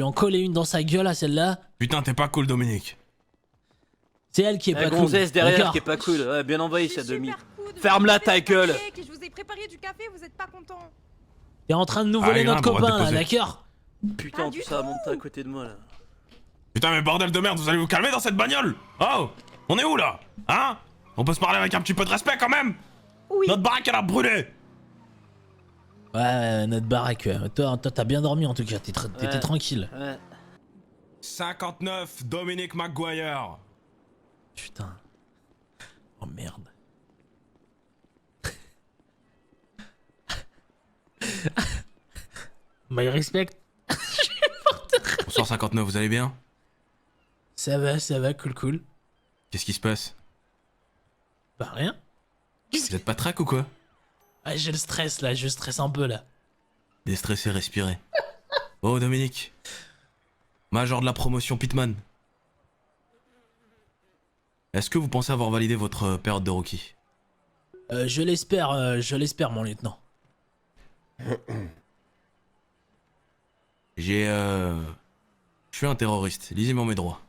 Lui en coller une dans sa gueule à celle-là. Putain, t'es pas cool, Dominique. C'est elle qui est pas La cool. gonzesse derrière D'accord. qui est pas cool. Ouais, bien envoyé ça, Demi. Ferme-la Ferme-la ta gueule. Je vous ai préparé du café, vous êtes pas content. T'es en train de nous Ah, voler les notre gars, on va copain là, déposer. d'accord? Putain, tout ça monte à côté de moi là. Putain, mais bordel de merde, vous allez vous calmer dans cette bagnole? Oh, on est où là? Hein? On peut se parler avec un petit peu de respect quand même? Oui. Notre baraque elle a brûlé! Ouais, notre baraque. Toi, t'as bien dormi en tout cas. T'étais Ouais. tranquille. Ouais. 59, Dominique McGuire. Putain. Oh merde. My respect. Bonsoir 59, vous allez bien? Ça va, cool. Qu'est-ce qui se passe? Bah rien. Vous êtes pas trac ou quoi? Ah, j'ai le stress là, je stresse un peu là. Déstressé, respirez. Oh Dominique. Major de la promotion Pitman. Est-ce que vous pensez avoir validé votre période de rookie? Je l'espère mon lieutenant. Je suis un terroriste, lisez-moi mes droits.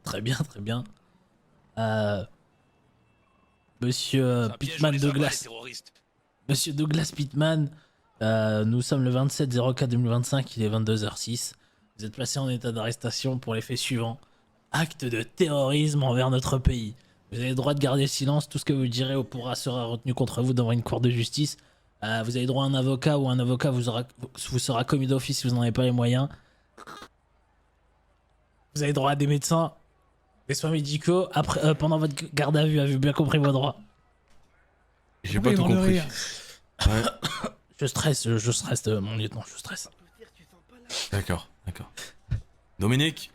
Très bien. Monsieur Pitman Douglas. Monsieur Douglas Pitman, nous sommes le 27/04/2025, il est 22h06. Vous êtes placé en état d'arrestation pour les faits suivants. Acte de terrorisme envers notre pays. Vous avez le droit de garder le silence, tout ce que vous direz au pourra sera retenu contre vous devant une cour de justice. Vous avez droit à un avocat ou un avocat vous sera commis d'office si vous n'en avez pas les moyens. Vous avez droit à des médecins, des soins médicaux. Après, pendant votre garde à vue, avez-vous bien compris vos droits? J'ai pas tout compris. Ouais, Je stresse, mon lieutenant, je stresse. d'accord. Dominique,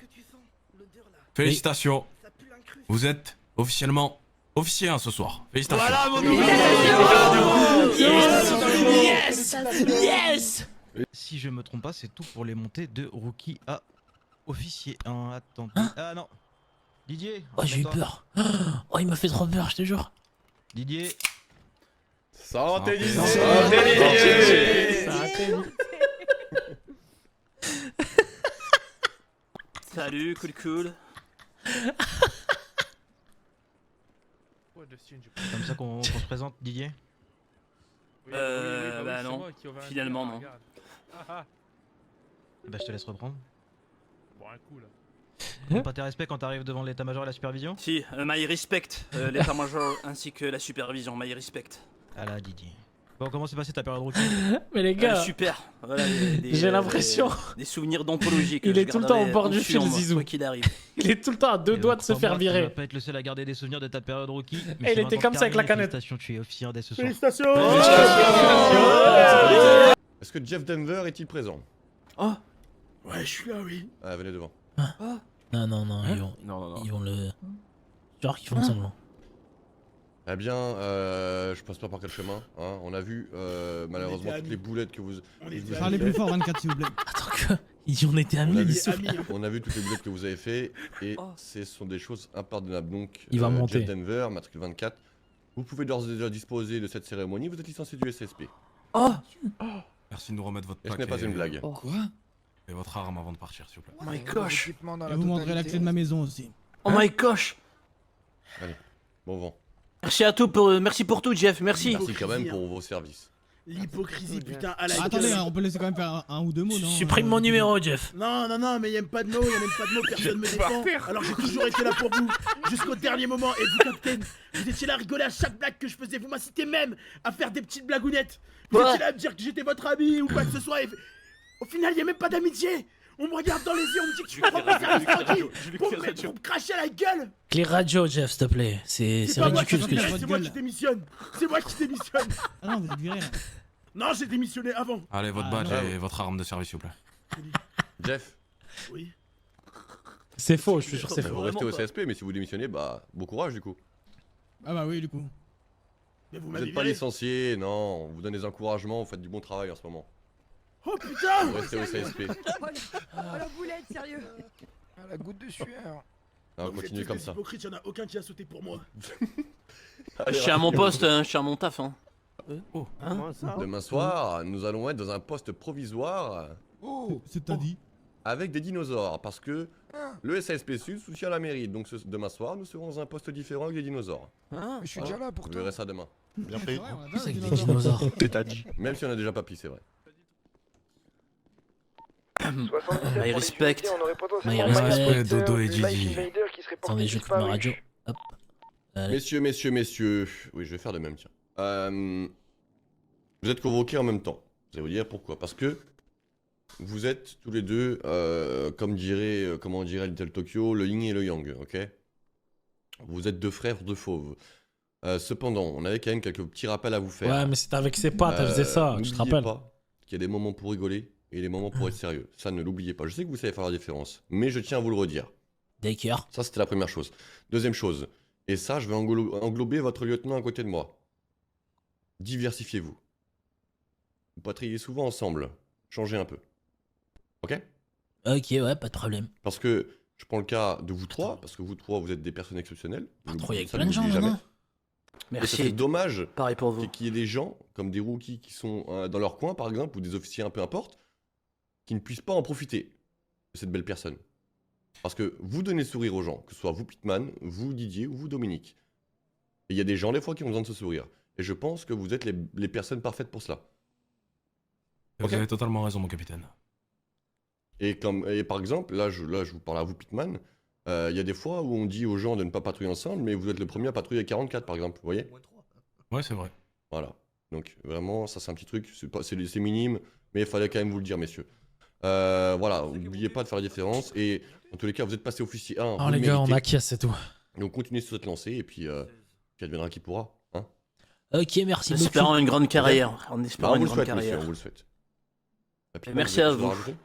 félicitations. Vous êtes officiellement officier ce soir. Félicitations. Voilà mon Yes. Si je me trompe pas, c'est tout pour les montées de rookie à officier. Attendez. Ah non. Didier. Oh, j'ai eu peur. Oh, il m'a fait trop peur, je te jure. Didier. Santé Didier. Salut, cool. Comme ça qu'on se présente, Didier. Bah non. Finalement non. Bah je te laisse reprendre. Bon, un coup là. Pas tes respects quand t'arrives devant l'état-major et la supervision. Si, my respect, l'état-major ainsi que la supervision, my respect. Ah là, Didier. Bon, comment s'est passé ta période rookie? Mais les gars, Super. Voilà, j'ai l'impression. des souvenirs d'anthologie que Il je est tout le temps au garderai bord du au-dessus en fil, moi, Zizou. quoi qu'il arrive. il est tout le temps à deux doigts de se faire Tu vas virer. pas être le seul à garder des souvenirs de ta période rookie. Et il était comme ça avec la canette. Félicitations, tu es officier dès ce soir. Est-ce que Jeff Denver est-il présent? Oh. Ouais, je suis là, oui. Ah, venez devant. Non, ils vont le. Genre qu'ils font semblant. Eh bien, je passe pas par quel chemin, hein. On a vu malheureusement était toutes les boulettes que vous... On était vous- Parlez plus fort, 24 s'il vous plaît. Attends que. Ils y ont été On a amis, vu- ils souffrent. On a vu toutes les boulettes que vous avez fait et Oh. ce sont des choses impardonnables. Donc, Il va monter. Jeff Denver, matricule 24, vous pouvez d'ores et déjà disposer de cette cérémonie, vous êtes licencié du SSP. Oh. Merci de nous remettre votre Et ce plaque n'est pas une blague. Quoi? et votre arme avant de partir, s'il vous plaît. Oh my gosh. Et vous montrez la clé de ma maison aussi. Oh my gosh. Bon vent. Merci pour tout, Jeff, merci. Merci quand même pour vos services. L'hypocrisie, putain, à la Attendez, gueule. on peut laisser quand même faire un ou deux mots, non? Supprime mon numéro, Jeff. Non, mais y'a même pas de mots, personne me défend. Alors j'ai toujours été là pour vous, jusqu'au dernier moment. Et vous, Captain, vous étiez là à rigoler à chaque blague que je faisais. Vous m'incitez même à faire des petites blagounettes. Vous Ouais. étiez là à me dire que j'étais votre ami ou quoi que ce soit. Et au final, y'a même pas d'amitié. On me regarde dans les yeux, on me dit que je prends pas service tranquille pour me cracher à la gueule. Clé radio, Jeff, s'il te plaît. C'est pas moi ridicule ce que qui tu c'est moi qui démissionne. C'est moi qui démissionne. Ah non, vous êtes viré là. Non, j'ai démissionné avant. Allez, votre Ah, badge non. et votre arme de service, s'il vous plaît. Jeff, Oui. C'est faux, je suis sûr que c'est vous faux. restez au Vraiment pas. CSP, mais si vous démissionnez, bah bon courage du coup. Ah bah oui, du coup. Mais vous Vous m'avez n'êtes pas viré. licencié, non, on vous donne des encouragements, vous faites du bon travail en ce moment. Oh putain. Vous restez au CSP. Oh la boulette, sérieux. À la goutte de sueur. Alors Vous êtes continuez tous comme des ça. hypocrites, y'en a aucun qui a sauté pour moi. Je suis à mon poste, je suis à mon taf. Hein. Demain soir, nous allons être dans un poste provisoire Oh, C'est-à-dire avec des dinosaures, parce que le SASP Sud soutient la mairie. Donc demain soir, nous serons dans un poste différent avec des dinosaures. mais je suis déjà là Vous pourtant. verrez ça demain. Bien fait. Plus avec des dinosaures. Même si on a déjà papy, c'est vrai. My respect. My respect. Ouais, Dodo et Gigi. Attendez, je coupe ma radio. Hop. Allez. Messieurs. Oui, je vais faire de même, tiens. Vous êtes convoqués en même temps. Je vais vous dire pourquoi. Parce que vous êtes tous les deux, comment on dirait Little Tokyo, le yin et le yang, ok? Vous êtes deux frères, deux fauves. Cependant, on avait quand même quelques petits rappels à vous faire. Ouais, mais c'était avec ses potes, elle faisait ça, je te N'oubliez rappelle. pas qu'il y a des moments pour rigoler et des moments pour être sérieux. Ça, ne l'oubliez pas. Je sais que vous savez faire la différence, mais je tiens à vous le redire. D'accord. Ça, c'était la première chose. Deuxième chose, et ça, je vais englober votre lieutenant à côté de moi. Diversifiez-vous. Vous patrouillez souvent ensemble. Changez un peu. Ok? Ok, ouais, pas de problème. Parce que je prends le cas de vous trois, parce que vous trois, vous êtes des personnes exceptionnelles. Patrouille avec Ça, plein de gens, n'oubliez non, jamais. non? Et ça serait Merci. dommage Pareil pour vous. qu'il y ait des gens, comme des rookies qui sont dans leur coin, par exemple, ou des officiers, un peu importe, qui ne puissent pas en profiter de cette belle personne. Parce que vous donnez le sourire aux gens, que ce soit vous Pitman, vous Didier ou vous Dominique. Et il y a des gens, des fois, qui ont besoin de ce sourire. Et je pense que vous êtes les personnes parfaites pour cela. Vous Ok. avez totalement raison, mon capitaine. Et par exemple, là je vous parle à vous Pitman, il y a des fois où on dit aux gens de ne pas patrouiller ensemble, mais vous êtes le premier à patrouiller à 44 par exemple, vous voyez? Ouais, c'est vrai. Voilà. Donc vraiment, ça c'est un petit truc, c'est minime, mais il fallait quand même vous le dire, messieurs. Voilà, n'oubliez pas de faire la différence, et en tous les cas, vous êtes passé officier 1. Oh vous le les gars, on méritez. acquiesce, c'est tout. Donc continuez sur cette lancée, et puis adviendra qui pourra. Hein. Ok, merci En beaucoup. espérant une grande carrière. En Bah, espérant on une vous le grande souhaite, monsieur, carrière. on vous le souhaite. Pitman, merci avez à quelque chose vous. rajouter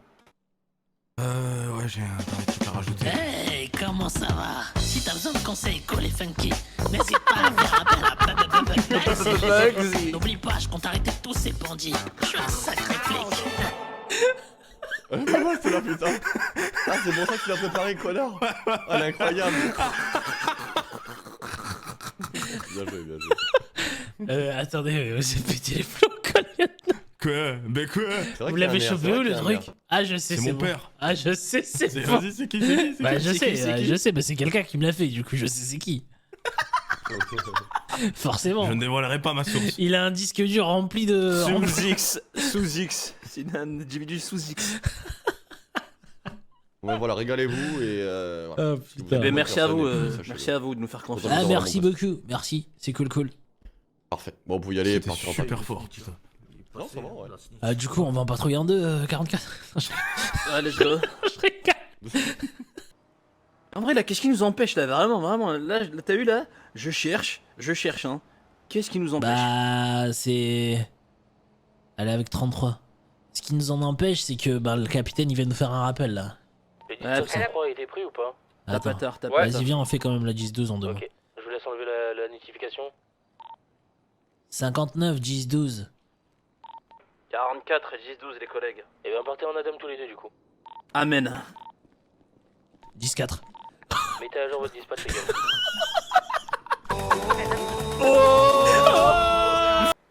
Ouais, j'ai un dernier truc à rajouter. Hey, comment ça va? Si t'as besoin de conseils cool et funky, n'hésite pas à faire appel à Bugsy. N'oublie pas, je compte arrêter tous ces bandits. Je suis un sacré flic. Pas mal, c'est là, putain. Ah, c'est pour ça que tu l'as préparé, connard. Ah, elle est incroyable. Bien joué. Attendez, vous avez pété les plombs, quoi. Quoi? Mais quoi? C'est vrai Vous qu'il y a l'avez un air, chopé c'est vrai où qu'il y le a un truc? air. Ah, je sais, C'est c'est mon bon. père. Ah, je sais, c'est bon. Vas-y, c'est qui? C'est qui? Bah, je C'est qui, c'est qui sais, bah, c'est quelqu'un qui me l'a fait, du coup, je sais c'est qui. Forcément. Je ne dévoilerai pas ma source. Il a un disque dur rempli de. Sous X. C'est un individu sous X. Ouais, voilà, régalez-vous et voilà. Oh, Si vous putain. avez Mais besoin de merci à personne vous. et tout, sachez-le. Merci à vous de nous faire confiance. Ah, Vraiment, merci bon, beaucoup. Merci, c'est cool. Parfait. Bon, vous pouvez y aller. C'était partir en super fort, putain. Non, ça va, ouais. Ah, du coup, on va en patrouiller en deux, 44. Ouais, let's go. Je rigole. En vrai, là, qu'est-ce qui nous empêche, là? Vraiment. Là, t'as vu, là? Je cherche, hein. Qu'est-ce qui nous empêche? Bah, c'est. Elle est avec 33. Ce qui nous en empêche, c'est que bah, le capitaine il vient nous faire un rappel là. Ouais, il était pris ou pas? T'as pas Attends. tard, t'as pas tard. Vas-y, viens, on fait quand même la 10-12 en deux. Ok, je vous laisse enlever la notification. 59, 10-12. 44 et 10-12 les collègues. Et bien partez en Adam tous les deux du coup. Amen. 10-4. Mettez à jour votre dispatch les gars.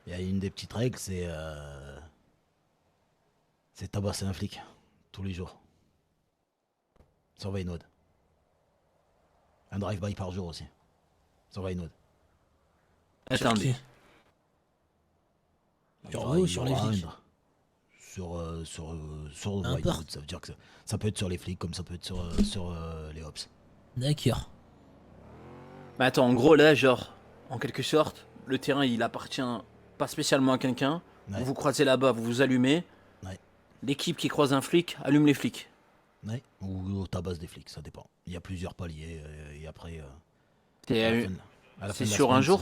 Il y a une des petites règles, c'est tabasser un flic tous les jours. Surveille Node. Un drive-by par jour aussi. Surveille Node. Attendez. Sur vous ou sur les flics? Sur le N'importe. drive Node, ça veut dire que ça peut être sur les flics comme ça peut être sur les ops. D'accord. Mais attends, en gros, là, genre, en quelque sorte, le terrain, il appartient pas spécialement à quelqu'un. Ouais. Vous vous croisez là-bas, vous vous allumez. Ouais. L'équipe qui croise un flic allume les flics. Ouais. Ou tabasse des flics, ça dépend. Il y a plusieurs paliers et après. C'est à la fin- à la fin c'est de la sur un semaine, jour?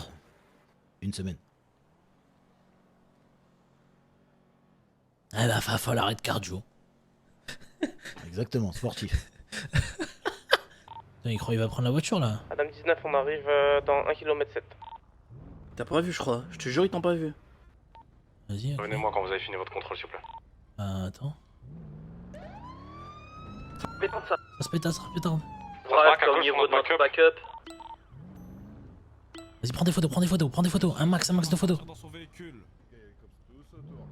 c'est une semaine. Ah bah, va falloir être cardio. Exactement, sportif. Putain, il croit qu'il va prendre la voiture là. Adam 19, on arrive dans 1 km 7. T'as pas vu, je crois. Je te jure, ils t'ont pas vu. Vas-y. ok. Revenez-moi quand vous avez fini votre contrôle, s'il vous plaît. Attends. Pétante ça. Ça se pétasse, pétard. Bref, comme niveau de notre backup. Vas-y, prends des photos. Un max de photos. Dans son véhicule.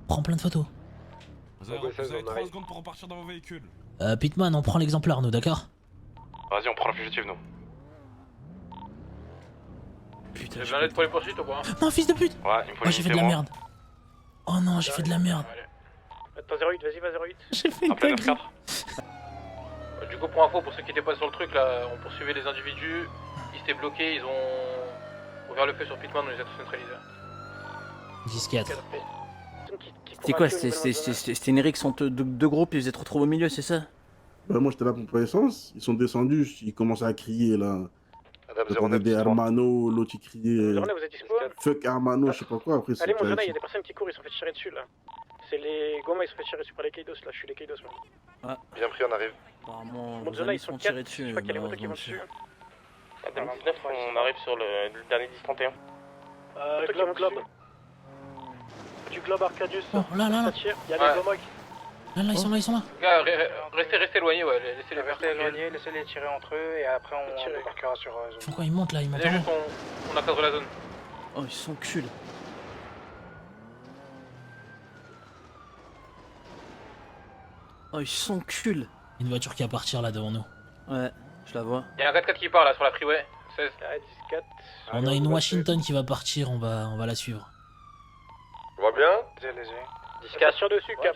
Prends plein de photos. Vous avez 3 secondes pour repartir dans vos véhicules. Pitman, on prend l'exemplaire, nous, d'accord? Vas-y, on prend la fugitive, nous. Putain, J'ai besoin d'aide pour les poursuites ou quoi? Non, fils de pute! Ouais, il me faut Oh, j'ai fait de la merde. Oh non, j'ai fait de la merde. Attends, 08, vas-y, va 08. J'ai fait une Appelle dinguerie. 9-4. Du coup, pour info, pour ceux qui étaient pas sur le truc, là, on poursuivait les individus, ils s'étaient bloqués, ils ont ouvert le feu sur Pitman, on les a tous neutralisés. 10-4. C'est quoi? C'était une rixe entre deux groupes, ils faisaient trop au milieu, c'est ça? Bah, moi j'étais là pour essence, ils sont descendus, ils commençaient à crier là. On avait des Hermano, l'autre il criait vous êtes dispo? fuck Hermano, je sais pas quoi, après c'est. Allez, mon jeune, il y a des personnes qui courent, ils sont fait tirer dessus là. C'est les Goma, ils sont fait tirer dessus par les Kaidos là, je suis les Kaidos moi. Bien pris, on arrive. Apparemment, Mon vos jeune, amis ils sont tirés 4, dessus. je crois qu'il y a les motos qui vont dessus. malheureusement. À 19, on arrive sur le dernier 10-31. Globe. Du Globe Arcadius, Oh, là, là, là. ça tire, il y a les Goma qui... Là, là, ils sont là, ils sont là. Gars, restez éloignés, ouais, laissez-les rester éloignés, laissez-les tirer entre eux et après on débarquera sur Ils font quoi? Ils montent là, ils montent Allez, en juste haut. on encadre la zone. Oh, ils sont culs. Oh, ils sont culs. Une voiture qui va partir là devant nous. Ouais, je la vois. Il y a un 4x4 qui part là sur la freeway. 16. 14. On a une Washington qui va partir, on va la suivre. On va bien? 10-4 sur dessus, cap.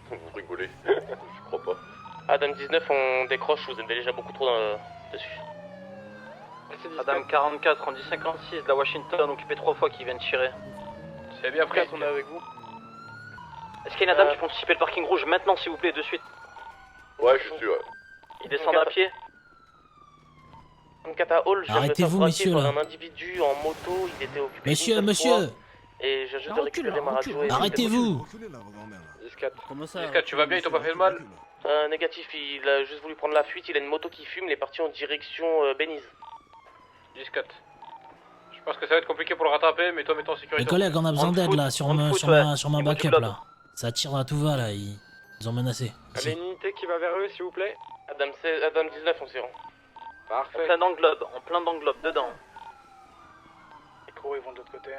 Vous rigolez. Je crois pas. Adam 19, on décroche, vous êtes déjà beaucoup trop dessus. Adam 44, en 1056 de la Washington, occupé 3 fois qui viennent tirer. C'est bien pris, on est avec vous. Est-ce qu'il y a une Adam qui peut anticiper le parking rouge maintenant, s'il vous plaît, de suite? Ouais, je suis sûr. Ils descendent à pied. 24 à Hall, je viens de me faire Arrêtez-vous, braquer messieurs, par là. un individu en moto, il était occupé. Monsieur, une seule monsieur! fois, et j'ai juste de récupérer ma radio. et- Arrêtez-vous! 10-4. Comment ça? 10-4, tu vas bien, ils t'ont pas fait de mal? Négatif, il a juste voulu prendre la fuite, il a une moto qui fume, il est parti en direction Benize. 10-4. Je pense que ça va être compliqué pour le rattraper, mais toi mets-toi en sécurité. Les collègues, on a besoin On d'aide foot, là, sur on ma, foot, sur ouais. ma, sur ma Niveau du backup club. là. Ça tire à tout va là, ils ont menacé. Allez, Ici. une unité qui va vers eux, s'il vous plaît. Adam 19, on s'y rend. Parfait. En plein d'englobe, dedans. Les cours, ils vont de l'autre côté.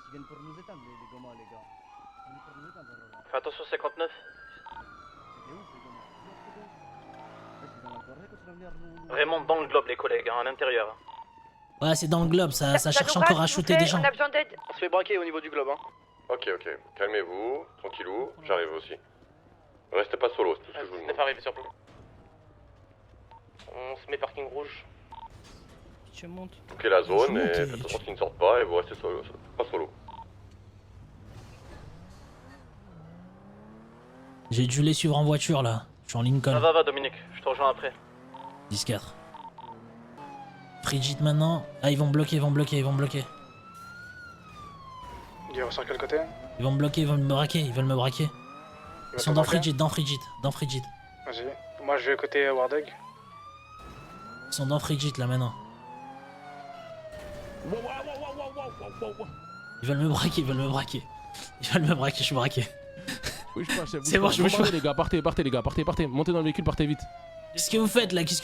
Ils viennent pour nous éteindre, les Gomas, les gars. Ils viennent pour nous éteindre, là. Fais attention, 59. C'est où, ces Gomas? Ils ont la correct, ou tu vas venir nous- Vraiment dans le globe, les collègues, à l'intérieur. Ouais, c'est dans le globe, ça cherche encore à shooter des gens. On a besoin d'aide. On se fait braquer au niveau du globe, hein. Ok, calmez-vous, tranquillou, j'arrive aussi. Restez pas solo, c'est tout ce que je vous demande. C'est arrivé sur place. On se met parking rouge. Je monte. Bloquez la zone Je et monte, faites attention qu'ils ne sortent pas et vous restez solo, pas solo. J'ai dû les suivre en voiture là. Je suis en Lincoln. Va, Dominique, je te rejoins après. 10-4. Frigid maintenant. Ah, ils vont bloquer. Il ressort quel côté? Ils vont me bloquer, ils veulent me braquer. Ils sont dans Frigid. Vas-y. Moi, je vais côté Wardeg. Ils sont dans Frigid là maintenant. Ils veulent me braquer. Je suis braqué. Bouge pas, chef. C'est bon, je bouge pas. Les gars, partez, les gars, partez. Montez dans le véhicule, partez vite. Qu'est-ce que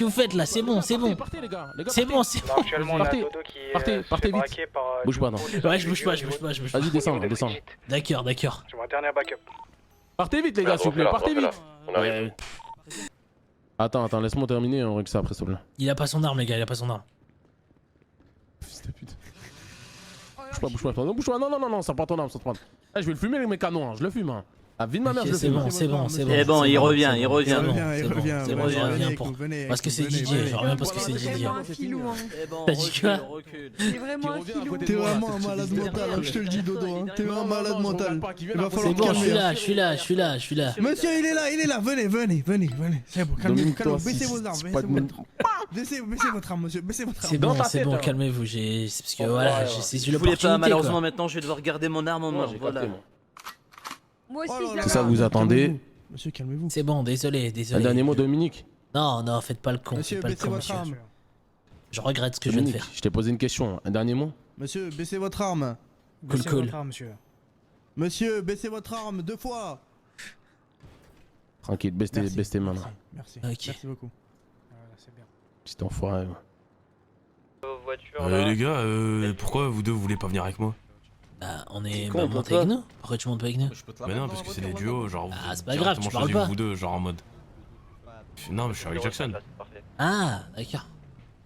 vous faites là? C'est bon. Partez, les gars. C'est bon. Actuellement, on a Partez. Dodo qui Partez vite. braqué par... Bouge pas, non. Ouais, je bouge pas. Vas-y, descends. D'accord. J'ai ma dernière backup. Partez vite, les gars, s'il vous plaît, partez vite. On arrive. Attends, laisse-moi terminer, on règle ça après, s'il te plaît. Il a pas son arme, les gars, Fils de pute. Bouge pas, non, ça prend ton arme, ça te prend. Je vais le fumer avec mes canons, je le fume. Ah, vide ma mère, je le C'est fume. bon. Eh bon, il revient. Je reviens parce que c'est Didier. T'as dit quoi? C'est vraiment un filou. T'es vraiment un malade mental, je te le dis, Dodo. T'es un malade mental. Il va falloir C'est bon, calmer. je suis là. Monsieur, il est là. Venez. C'est bon, calmez-vous. Baissez vos armes. Baissez votre arme, monsieur. Baissez votre arme. C'est bon, calmez-vous. C'est parce que voilà, j'ai saisi Je voulais l'opportunité. pas, malheureusement, quoi. maintenant je vais devoir garder mon arme en main. Voilà. Moi aussi, Oh là je là. C'est ça, vous attendez. Monsieur, calmez-vous. C'est bon, désolé. Un dernier mot, Dominique. Non, faites pas le con. Monsieur, Faites pas le baissez con, votre monsieur. arme. Je regrette ce que je viens de Dominique, faire. je t'ai posé une question. Un dernier mot. Monsieur, baissez votre arme. Cool. Monsieur, baissez votre arme 2 fois. Tranquille, baisse tes mains là. Merci. Ok. Merci beaucoup. Petit enfoiré. Voiture, là. Les gars, pourquoi vous deux vous voulez pas venir avec moi? Bah, on est con, on peut monté pas. avec nous. Pourquoi tu montes pas avec nous? Mais non, parce que c'est des duos, genre. Ah, vous- c'est pas grave, tu directement parles choisi pas. vous deux, genre en mode. Non, mais je suis avec Jackson. Ah, d'accord.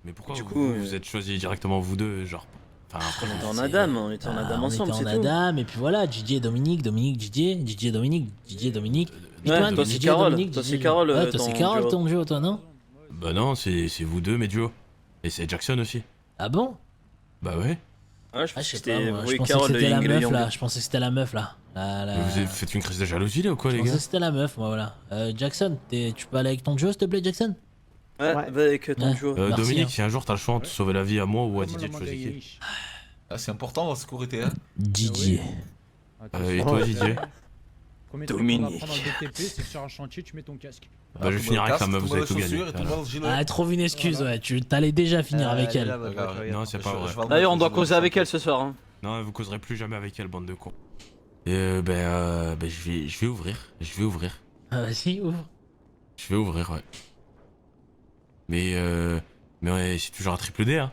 Mais pourquoi Du vous, coup, vous êtes choisis directement vous deux, genre. Enfin, après, On était en c'est- Adam, on était en Ah, Adam ensemble, on c'est était en tout. Adam, et puis voilà, DJ et Dominique, Dominique, DJ, DJ et Dominique, DJ et Dominique. Ouais, Pitman, toi, c'est DJ, Carole. Dominique, Toi, DJ. c'est Carole, Ouais, toi c'est ton Carole duo. ton duo, toi, non? Bah non, c'est vous deux, mes duos. Et c'est Jackson aussi. Ah bon? Bah ouais. Ouais, je Ah, pense je que sais pas, c'était. moi, je Oui, pensais Carole, que c'était la Ying et meuf Young. là, je pensais que c'était la meuf là. Mais vous faites une crise de jalousie là ou quoi, Je les pensais gars? que c'était la meuf, moi voilà. Jackson, tu peux aller avec ton duo s'il te plaît, Jackson? Ouais, va avec ton Ouais. duo. Merci, Dominique, hein. si un jour t'as le choix de sauver la vie à moi ou à Didier, tu choisis qui? Ah, c'est important la sécurité, hein. Didier. Et toi, Didier? Dominique. Dominique. Dans le BTP, c'est sur un chantier, tu mets ton casque. Bah, je vais finir avec la meuf, vous avez tout gagné. Ah, trouve une excuse, ouais, tu t'allais déjà finir avec elle. Non, c'est pas vrai. D'ailleurs, on doit causer avec elle ce soir. Hein. Non, vous causerez plus jamais avec elle, bande de cons. Et je vais ouvrir. Je vais ouvrir. Ah, vas-y, ouvre. Je vais ouvrir, ouais. Mais ouais, c'est toujours un triple D, hein.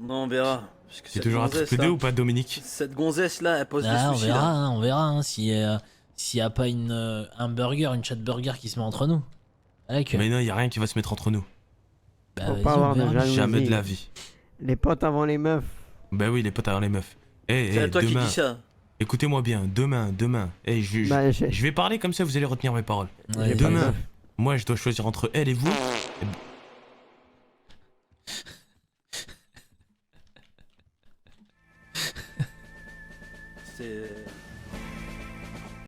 Non, on verra. C'est toujours un triple D ou pas, Dominique? Cette gonzesse là, elle pose des Ah, on soucis. verra, là. hein, on verra hein, s'il y a pas un burger, une chat burger qui se met entre nous. Avec, Mais non, y a rien qui va se mettre entre nous. bah, Faut vas-y, pas on avoir de verra. jalousie. Jamais de la vie. Les potes avant les meufs. Bah oui, les potes avant les meufs. C'est à toi qui demain. dis ça. Écoutez-moi bien, demain. Bah, Je vais parler comme ça, vous allez retenir mes paroles. Ouais, J'ai pas de Demain, meuf. moi je dois choisir entre elle et vous. C'est.